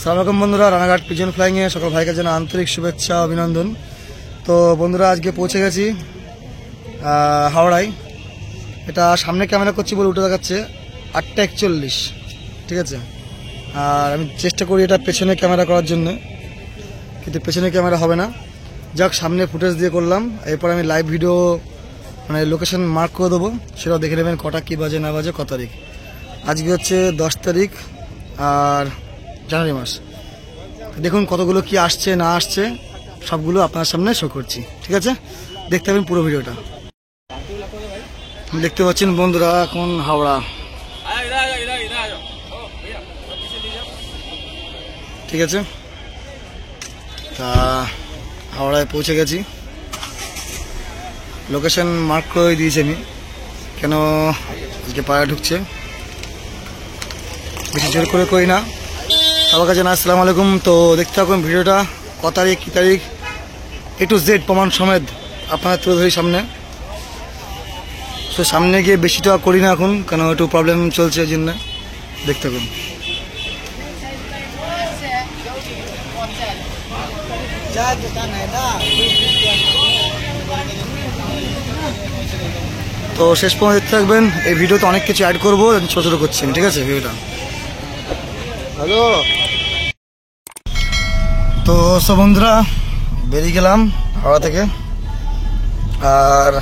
সালামালাইকুম বন্ধুরা, রানাঘাট পিজন ফ্লাইংয়ে সকল ভাইকে জানা আন্তরিক শুভেচ্ছা অভিনন্দন। তো বন্ধুরা, আজকে পৌঁছে গেছি হাওড়ায়। এটা সামনে ক্যামেরা করছি বলে উঠে দেখাচ্ছে 8:41, ঠিক আছে। আর আমি চেষ্টা করি এটা পেছনে ক্যামেরা করার জন্য, কিন্তু পেছনে ক্যামেরা হবে না। যাক, সামনে ফুটেজ দিয়ে করলাম। এরপর আমি লাইভ ভিডিও মানে লোকেশন মার্ক করে দেবো, সেটাও দেখে নেবেন কটা কী বাজে না বাজে, কত তারিখ। আজকে হচ্ছে 10 তারিখ আর জানুয়ারি মাস। দেখুন কতগুলো কি আসছে না আসছে, সবগুলো আপনার সামনে শো করছি, ঠিক আছে। দেখতে পাবেন পুরো ভিডিওটা। দেখতে পাচ্ছেন বন্ধুরা, এখন হাওড়া, ঠিক আছে। তা হাওড়ায় পৌঁছে গেছি, লোকেশন মার্ক করে দিয়েছি আমি, কেন আজকে পাড়া ঢুকছে, বেশি জোর করে করি না। সবার কাছে না, আসসালামু আলাইকুম। তো দেখতে থাকুন ভিডিওটা, ক তারিখ কী তারিখ A to Z প্রমাণ সমেত আপনারা তুলে ধরি সামনে। তো সামনে গিয়ে বেশিটা করি না এখন, কেন একটু প্রবলেম চলছে, এই জন্য। দেখতে থাকুন। তো শেষ পর্যন্ত দেখতে থাকবেন। এই ভিডিওতে অনেক কিছু অ্যাড করবো, ছোটো ছোটো করছি, ঠিক আছে ভিডিওটা। হ্যালো, তো সব বন্ধুরা বেরিয়ে গেলাম হাওড়া থেকে। আর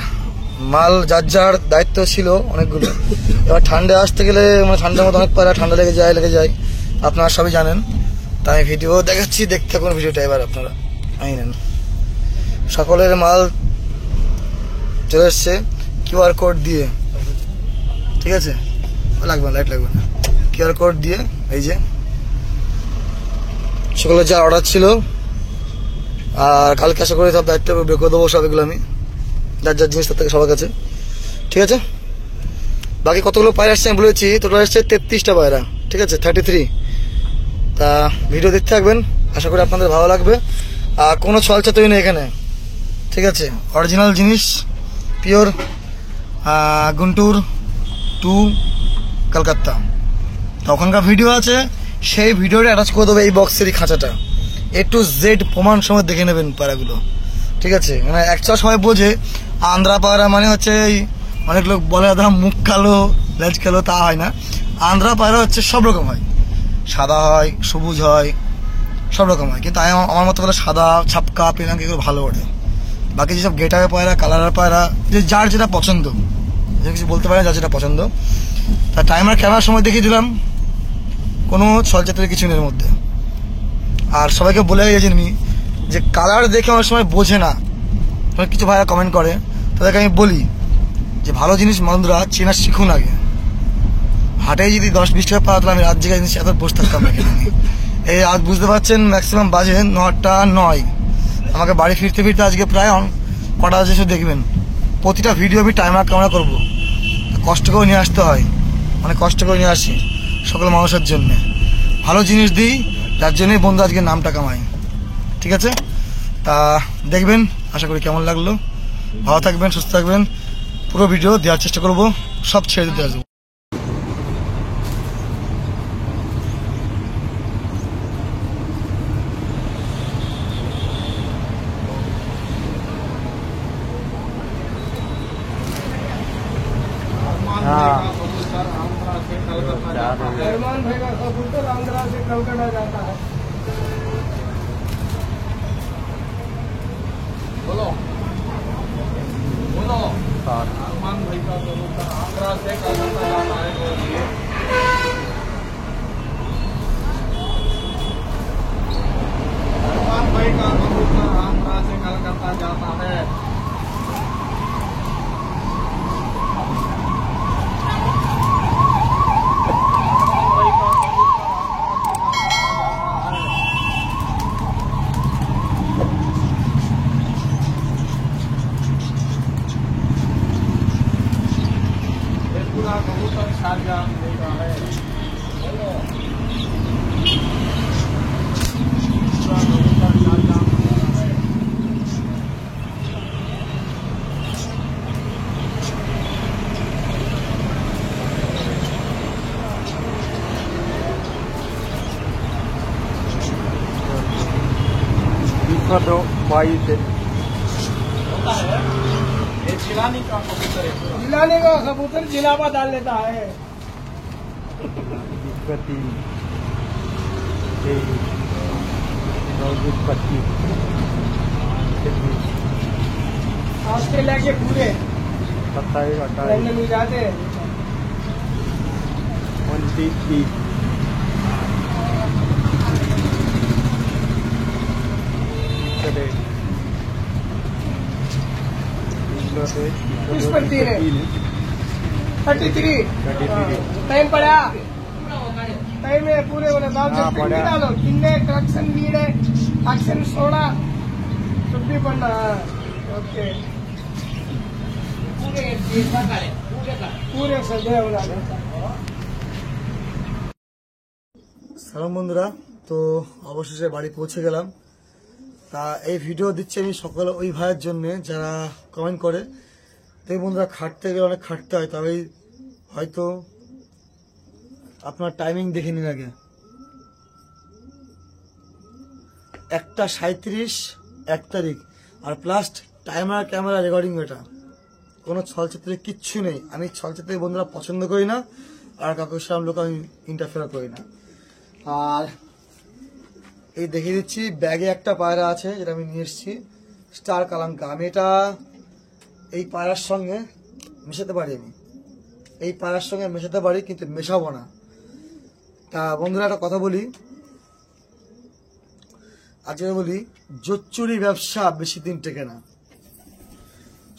মাল যার যার দায়িত্ব ছিল অনেকগুলো। এবার ঠান্ডায় আসতে গেলে মানে ঠান্ডার মতো অনেক পায়রা ঠান্ডা লেগে যায়, আপনারা সবই জানেন। তাই ভিডিও দেখাচ্ছি, দেখতে থাকুন ভিডিওটা। এবার আপনারা আই নেন, সকলের মাল চলে এসছে QR কোড দিয়ে, ঠিক আছে। লাগবে না, লাইট লাগবে না, QR কোড দিয়ে। এই যে সকলের যা অর্ডার ছিল, আর কালকে আশা করি সব দায়িত্ব বের করে দেবো, সব এগুলো আমি যার যার জিনিস তার থেকে সবার কাছে, ঠিক আছে। বাকি কতগুলো পায়রা আসছে আমি বলেছি, টোটাল আসছে 33টা পায়রা, ঠিক আছে, 33। তা ভিডিও দেখতে থাকবেন, আশা করি আপনাদের ভালো লাগবে। আর কোনো ছলচা তৈরি নেই এখানে, ঠিক আছে। অরিজিনাল জিনিস, পিওর গুন্টুর টু কলকাতা। তো ওখানকার ভিডিও আছে, সেই ভিডিওটা অ্যাটাচ করে দেবো এই বক্সেরই খাঁচাটা। A to Z প্রমাণ সময় দেখে নেবেন পায়রাগুলো, ঠিক আছে। মানে একচুয়াল সবাই বোঝে আন্ধ্রা পায়রা মানে হচ্ছে, অনেক লোক বলে দাদা মুখ কালো লেজ কালো, তা হয় না। আন্ধ্রা পায়রা হচ্ছে সব রকম হয়, সাদা হয়, সবুজ হয়, সব রকম হয়। কিন্তু আমার মতো বলে সাদা ছাপকা পেনাঙ্কি এগুলো ভালো ওঠে। বাকি যেসব গেটারে পায়রা, কালারের পায়রা, যে যার যেটা পছন্দ, যে কিছু বলতে পারেন, যার যেটা পছন্দ। তা টাইমার ক্যামেরার সময় দেখিয়ে দিলাম, কোনো ছলচাতের কিছু নেই এর মধ্যে। আর সবাইকে বলে গেছি আমি যে কালার দেখে অনেক সময় বোঝে না, কিছু ভাইরা কমেন্ট করে, তাদেরকে আমি বলি যে ভালো জিনিস বন্ধুরা চেনা শিখুন আগে। হাটে যদি 10-20 টাকা পাওয়া, তাহলে আমি রাত জেগে জিনিস এত বসে থাকতাম না। এই আজ বুঝতে পারছেন ম্যাক্সিমাম বাজে 9টা 9। আমাকে বাড়ি ফিরতে ফিরতে আজকে প্রায় কটা বাজে এসে দেখবেন। প্রতিটা ভিডিও আমি টাইমার ক্যামেরা করবো, কষ্ট করে নিয়ে আসতে হয়, অনেক কষ্ট করে নিয়ে আসি সকল মানুষের জন্যে। ভালো জিনিস দিই, যার জন্যই বন্ধু আজকে নামটা কামাই, ঠিক আছে। তা দেখবেন, আশা করি কেমন লাগলো। ভালো থাকবেন, সুস্থ থাকবেন। পুরো ভিডিও দেওয়ার চেষ্টা করবো, সব ছেড়ে দিতে আসবো। अरमान भाई का कबूतर आंध्रा से कलकत्ता जाता है। बोलो बोलो, अरमान भाई का कबूतर आंध्रा से कलकत्ता जाता है। बोलिए, अरमान भाई का कबूतर आंध्रा से कलकत्ता जाता है। कबूतर शारजाह देगा है। बोलो, कबूतर शारजाह है। तो भाई से जिलाने का कबूतर जिलावा डाल लेता है। ऑस्ट्रेलिया के पूरे 27, 28, लंदन में जाते हैं। 29, इस पर 33 टाइम पड़ा टाइम है पूरे वाले दाल हाँ, से पड़ा। डालो किन्ने ट्रक्शन लीड है एक्शन सोडा सब भी पड़ना है। ओके पूरे सदे वाला সালাম বন্ধুরা, তো অবশেষে বাড়ি পৌঁছে গেলাম। তা এই ভিডিও দিচ্ছি আমি সকল ওই ভাইয়ের জন্য যারা কমেন্ট করে। তো এই বন্ধুরা খাটতে গেলে অনেক খাটতে হয়, তবে হয়তো আপনার টাইমিং দেখে নিন আগে। 1:37 1 তারিখ আর প্লাস টাইমার ক্যামেরা রেকর্ডিং, এটা কোনো ছলচাতুরি কিচ্ছু নেই। আমি ছলচাতুরি বন্ধুরা পছন্দ করি না, আর কাকুর সামনে লোক আমি ইন্টারফেয়ার করি না। আর এই দেখিয়ে দিচ্ছি ব্যাগে একটা পায়রা আছে যেটা আমি নিয়ে এসেছি, স্টার কালাঙ্কা। আমি এটা এই পায়রার সঙ্গে মেশাতে পারি, আমি এই পায়রার সঙ্গে মেশাতে পারি কিন্তু মেশাবো না। তা বন্ধুরা একটা কথা বলি, আজকে বলি, জোচ্চুরি ব্যবসা বেশি দিন টেকে না,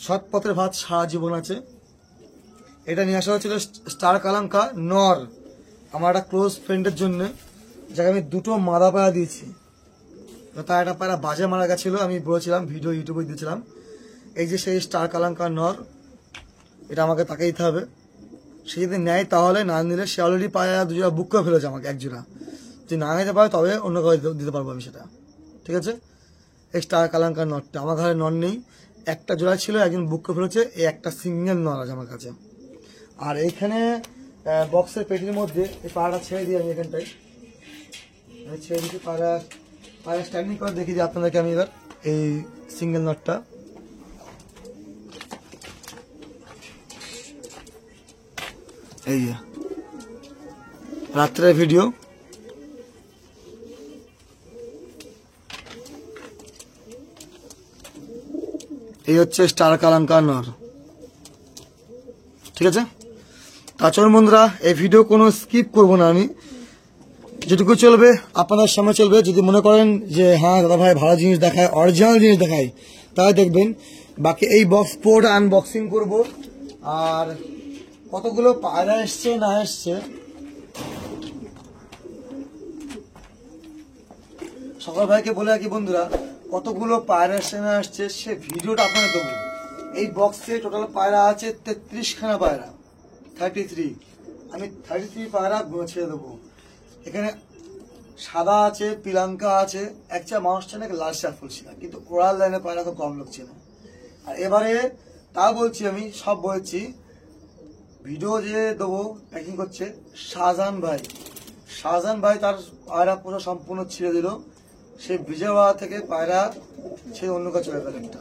সৎ পথের ভাত সারা জীবন আছে। এটা নিয়ে আসা হয়েছিল স্টার কালাঙ্কা নর, আমার একটা ক্লোজ ফ্রেন্ডের জন্য, যাকে আমি 2টো মাদা পায়রা দিয়েছি। তার একটা পায়রা বাজে মারা গেছিল, আমি বলেছিলাম ভিডিও ইউটিউবে দিয়েছিলাম। এই যে সেই স্টার কালাঙ্কা নর, এটা আমাকে তাকে দিতে হবে। সে যদি নেয় তাহলে, না নিলে সে অলরেডি পায়রা 2 জোড়া বুক করে ফেলেছে আমাকে, 1 জোড়া। যদি না নিতে পারে তবে অন্য কাউকে দিতে পারবো আমি সেটা, ঠিক আছে। এই স্টার কালাঙ্কার নরটা আমার ঘরে নর নেই, একটা জোড়া ছিল, একজন বুক করে ফেলেছে, এই একটা সিঙ্গেল নর আছে আমার কাছে। আর এইখানে বক্সের পেটির মধ্যে এই পায়রাটা ছেড়ে দিই, আমি এখানটায় ছেড়ে দিচ্ছি। পায়রা স্ট্যান্ডিং করে দেখিয়ে দিই আপনাদেরকে আমি এবার এই সিঙ্গেল নটটা। এই যে রাত্রের ভিডিও, এই হচ্ছে স্টার কালাঙ্কা নর, ঠিক আছে। তা চলুন বন্ধুরা, এই ভিডিও কোনো স্কিপ করবো না আমি, যেটুকু চলবে আপনাদের সামনে চলবে। যদি মনে করেন যে হ্যাঁ দাদা ভাই ভালো জিনিস দেখায়, অরিজিনাল জিনিস দেখায়, তাহলে দেখবেন। বাকি এই বক্স পোর্ট আনবক্সিং করব, আর কতগুলো পায়রা এসছে না এসছে সকল ভাইকে বলে রাখি বন্ধুরা, কতগুলো পায়রা এসছে না এসছে সে ভিডিওটা আপনাদের দেবো। এই বক্সে টোটাল পায়রা আছে 33খানা পায়রা, 33। আমি 33 পায়রা ছেড়ে দেবো। এখানে সাদা আছে, পিলাঙ্কা আছে, একটা মানুষ চেনে লাল শাহ ফুলছি না, কিন্তু ওরাল লাইনের পায়রা খুব কম লোক চেনে। আর এবারে তা বলছি, আমি সব বলছি, ভিডিও যে দেবো প্যাকিং করছে শাহজাহান ভাই তার পায়রা পুরো সম্পূর্ণ ছিঁড়ে দিল। সে বিজয়ওয়াড়া থেকে পায়রা ছেড়ে অন্য কাছে চলে গেল একটা,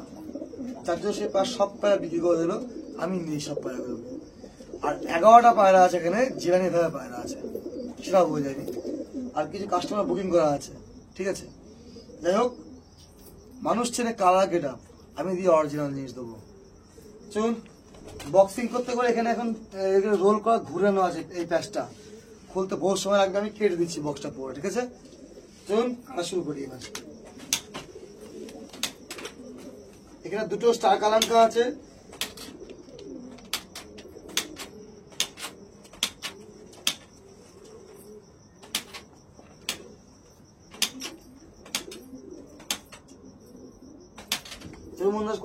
তার জন্য সে সব পায়রা বিক্রি করে দিল, আমি নিই সব পায়রাগুলো। আর 11টা পায়রা আছে এখানে, জিরানি ভাইয়ের পায়রা আছে, সেটাও বলে যায়নি। আর কিছু কাস্টমার বুকিং করা আছে, ঠিক আছে। যাই হোক, মানুষ চেনে কালার গেট আপ, আমি দিয়ে অরিজিনাল জিনিস দেবো। চলুন, বক্সিং করতে করে এখানে এখন রোল করা ঘুরানো আছে, এই প্যাচটা খুলতে বহু সময় লাগবে, আমি কেটে দিচ্ছি বক্সটা পরে, ঠিক আছে। চলুন আমরা শুরু করি এবার। এখানে 2টো স্টার কালাঙ্কা আছে,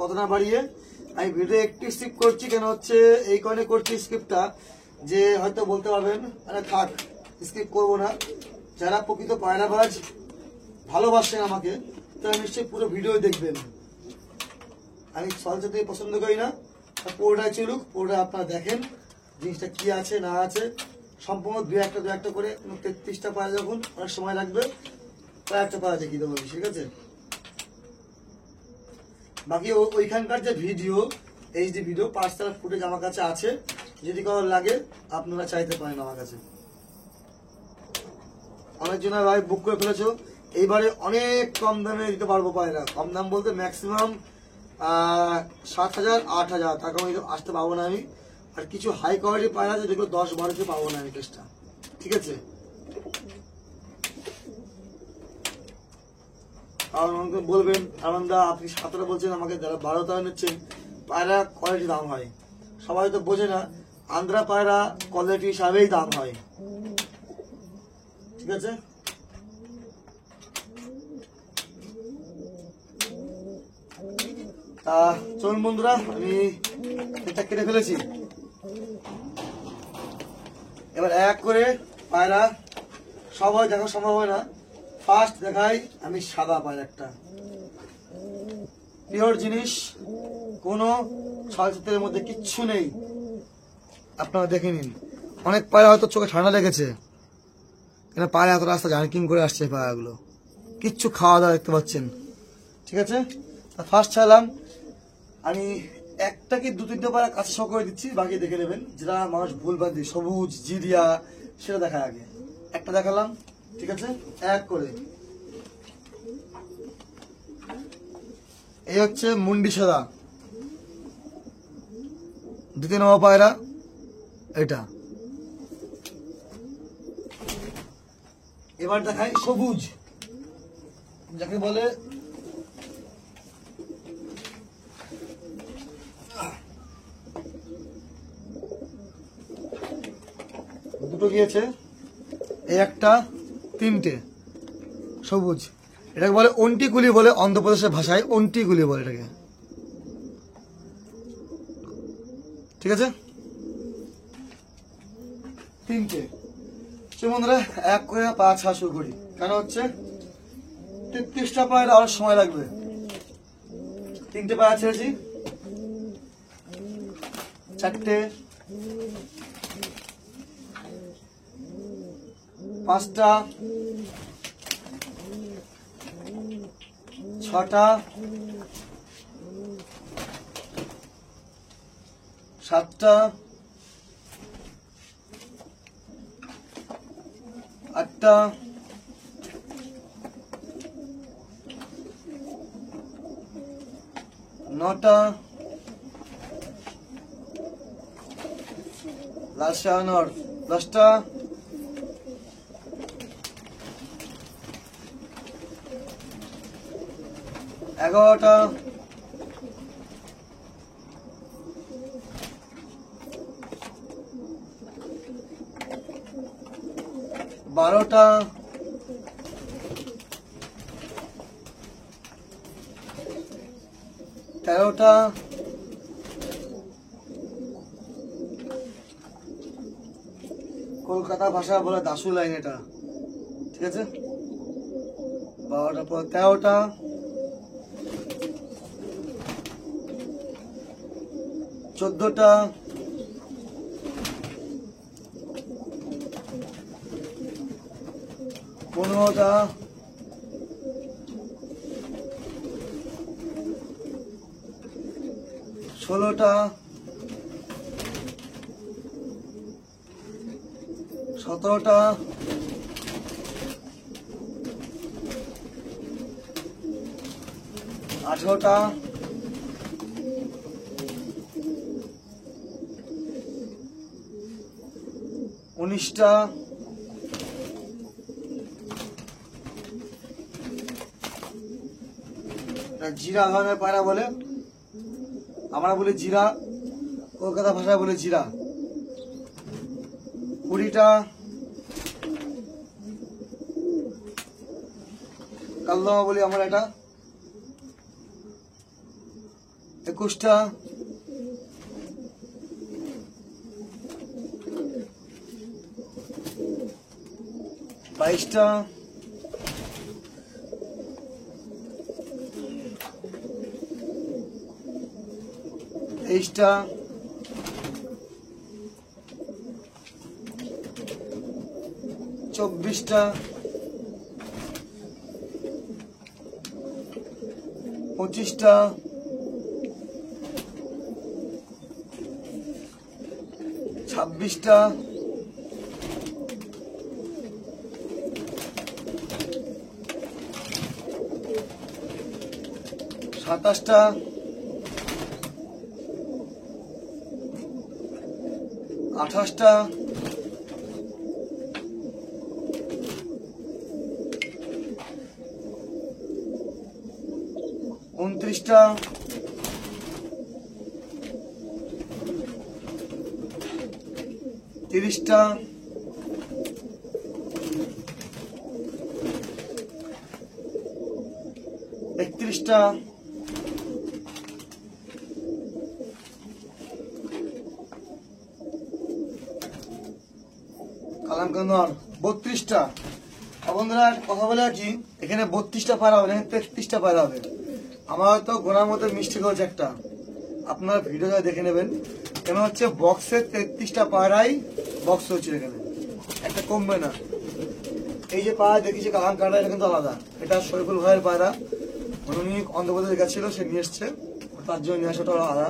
কত না বাড়িয়ে আমি ভিডিও একটু স্কিপ করছি, কেন হচ্ছে এই কারণে করছি স্কিপটা, যে হয়তো বলতে পারবেন আরে থাক স্কিপ করবো না। যারা প্রকৃত পায়রাবাজ ভালোবাসেন আমাকে, তারা নিশ্চয়ই পুরো ভিডিও দেখবেন। আমি ছলচাতুরি পছন্দ করি না, পুরোটাই চলুক, পুরোটা আপনারা দেখেন জিনিসটা কি আছে না আছে, সম্পূর্ণ দু একটা করে। 33টা পায়রা যখন অনেক সময় লাগবে, প্রায় একটা পায়রা দেখিয়ে দেবো, ঠিক আছে। বাকি ওইখানকার যে video, HD video personal footage আমার কাছে আছে, যদি কারো লাগে আপনারা চাইতে পারেন আমার কাছে। অনেকজন ভাই বুক করে ফেলেছো, এইবারে অনেক কম দামে দিতে পারবো পায়রা। কম দাম বলতে ম্যাক্সিমাম 7,000 8,000 টাকা আসতে পারবো না আমি। আর কিছু হাই কোয়ালিটি পায়রা আছে যেগুলো 10-12 পাবো না আমি কেসটা, ঠিক আছে? আর আমাকে বলবেন আনন্দা আপনি 17 বলছেন, আমাকে যারা 12 নিচ্ছেন, পায়রা কোয়ালিটি দাম হয়, সবাই তো বোঝে না। আন্ধ্রা পায়রা কোয়ালিটি হিসাবেই দাম হয়, ঠিক আছে? চলুন বন্ধুরা, আমি এটা কেটে ফেলেছি। এবার এক করে পায়রা সবাই দেখা সম্ভব হয় না। ফার্স্ট দেখাই আমি সাদা পায়রা, একটা পিওর জিনিস, কোনো ছলচাতুরির মধ্যে কিচ্ছু নেই। আপনারা দেখে নিন। অনেক পায়রা হয়তো চোখে ঠান্ডা লেগেছে, কেন পায়রা এত রাস্তা জার্কিং করে আসছে, পায়রাগুলো কিচ্ছু খাওয়া দাওয়া দেখতে পাচ্ছেন, ঠিক আছে? ফার্স্ট চাইলাম আমি একটা কি 2-3টে পায়রা কাছে শো করে দিচ্ছি, বাকি দেখে নেবেন। যেটা মানুষ ভুল বাদ দিই, সবুজ জিরিয়া, সেটা দেখায় আগে। একটা দেখালাম, ঠিক আছে? এক করে এই হচ্ছে মুন্ডি সাদা, 2-3 নম্বর পায়রা এটা। এবার দেখাই সবুজ, যাকে বলে দুটো গিয়েছে, এই একটা, 3টে সবুজ। এটাকে বলে অন্টিকুলি বলে, অন্ধ্রপ্রদেশের ভাষায় অন্টিকুলি বলে এটাকে, ঠিক আছে? 3টে। বন্ধুরা এক করে পা ছাড়া শুরু করি, কেন হচ্ছে 33টা পায়রা আরো সময় লাগবে। 3টে পায়রা ছেড়েছি, 4টে, 5টা, 6টা, 7টা, 8টা, 9টা, লাস্ট 10টা, 11টা, 12টা, 13টা, 'কলকাতা ভাষা বলে দাসু লাইন এটা, ঠিক আছে? 12টার পর 13টা, 14টা, 15টা, 16টা, 17টা, 18টা, 19টা, 'টা জিরা ধরনের পায়রা বলে, আমরা বলি জিরা, কলকাতা ভাষায় বলে জিরা। 20টা, কালদমা বলি আমরা এটা। 21টা, 22টা, 23টা, 24টা, 25টা, 26টা, 27টা, 28টা, 29টা, 30টা, 31টা, 32টা। বন্ধুরা কথা বলে কি, এখানে 32টা পায়রা হবে, এখানে 33টা পায়রা হবে। আমার হয়তো গোনার মতো মিস্টেক হচ্ছে একটা, আপনার ভিডিওটা দেখে নেবেন। কেন হচ্ছে বক্সে 33টা পায়রাই বক্স হচ্ছে, এখানে একটা কমবে না। এই যে পায়রা দেখেছি কালাম কাটা, এটা কিন্তু আলাদা। এটা শরীফুল ভাইয়ের পায়রা, উনি অন্ধ্রপ্রদেশে গেছিল, সে নিয়ে এসছে, তার জন্য নিয়ে আসাটা আলাদা।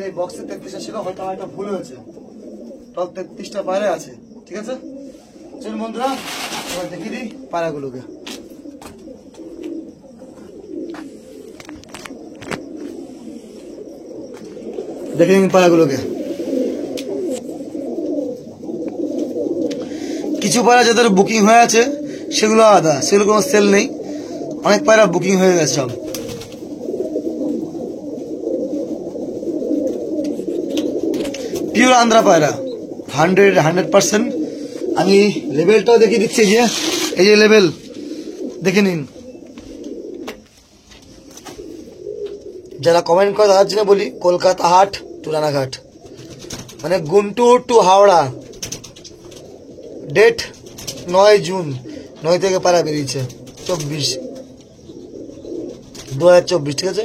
এই বক্সে 33টা ছিল, হয়তো একটা ভুল হয়েছে, টপ 33টা পায়রা আছে। ঠিক আছে, চলুন বন্ধুরা এবার দেখিয়ে দিই পায়রাগুলোকে। দেখে নিন পায়রাগুলোকে। কিছু পায়রা যাদের বুকিং হয়ে আছে সেগুলো আলাদা, সেগুলো কোনো সেল নেই। অনেক পায়রা বুকিং হয়ে গেছে সব। পিওর আন্ধ্রা পায়রা, 100%। আমি লেভেলটাও দেখিয়ে দিচ্ছি, যে এই যে লেভেল দেখে নিন। যারা কমেন্ট করে তাদের জন্য বলি, কলকাতা হাট টু রানাঘাট, মানে Guntur to Howrah, date 9 June, 9 থেকে পায়রা বেরিয়েছে, 2024। ঠিক আছে,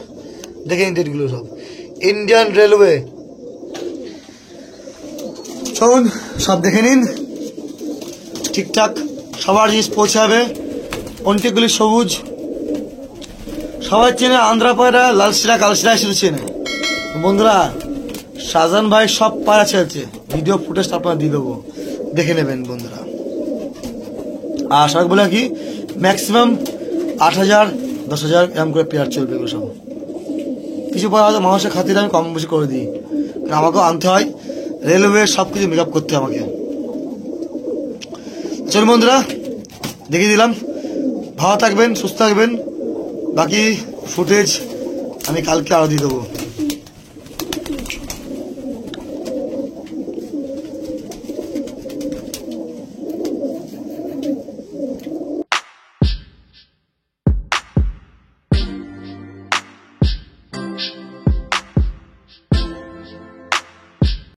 দেখে নিন ডেটগুলো সব। ইন্ডিয়ান রেলওয়ে, চলুন সব দেখে নিন। ঠিকঠাক সবার জিনিস পৌঁছাবে। অন্টিগুলি সবুজ, সবাই চেনে আন্ধ্রা পায়রা, লালশিরা কালশিরা শুধু চেনে। বন্ধুরা শাহজাহান ভাই সব পায়রা ছেড়েছে, ভিডিও ফুটেজ আপনারা দিয়ে দেবো, দেখে নেবেন বন্ধুরা। আর সবাই বলে কি ম্যাক্সিমাম 8,000 10,000 এরকম করে পেয়ার চলবে এগুলো সব। কিছু পায়রা হয়তো মানুষের খাতিরে আমি কম বেশি করে দিই, কারণ আমাকেও আনতে হয়, রেলওয়ে সব কিছু মেকআপ করতে হয় আমাকে। চলুন বন্ধুরা দেখিয়ে দিলাম। ভালো থাকবেন, সুস্থ থাকবেন। বাকি ফুটেজ আমি কালকে আরো দিয়ে দেবো।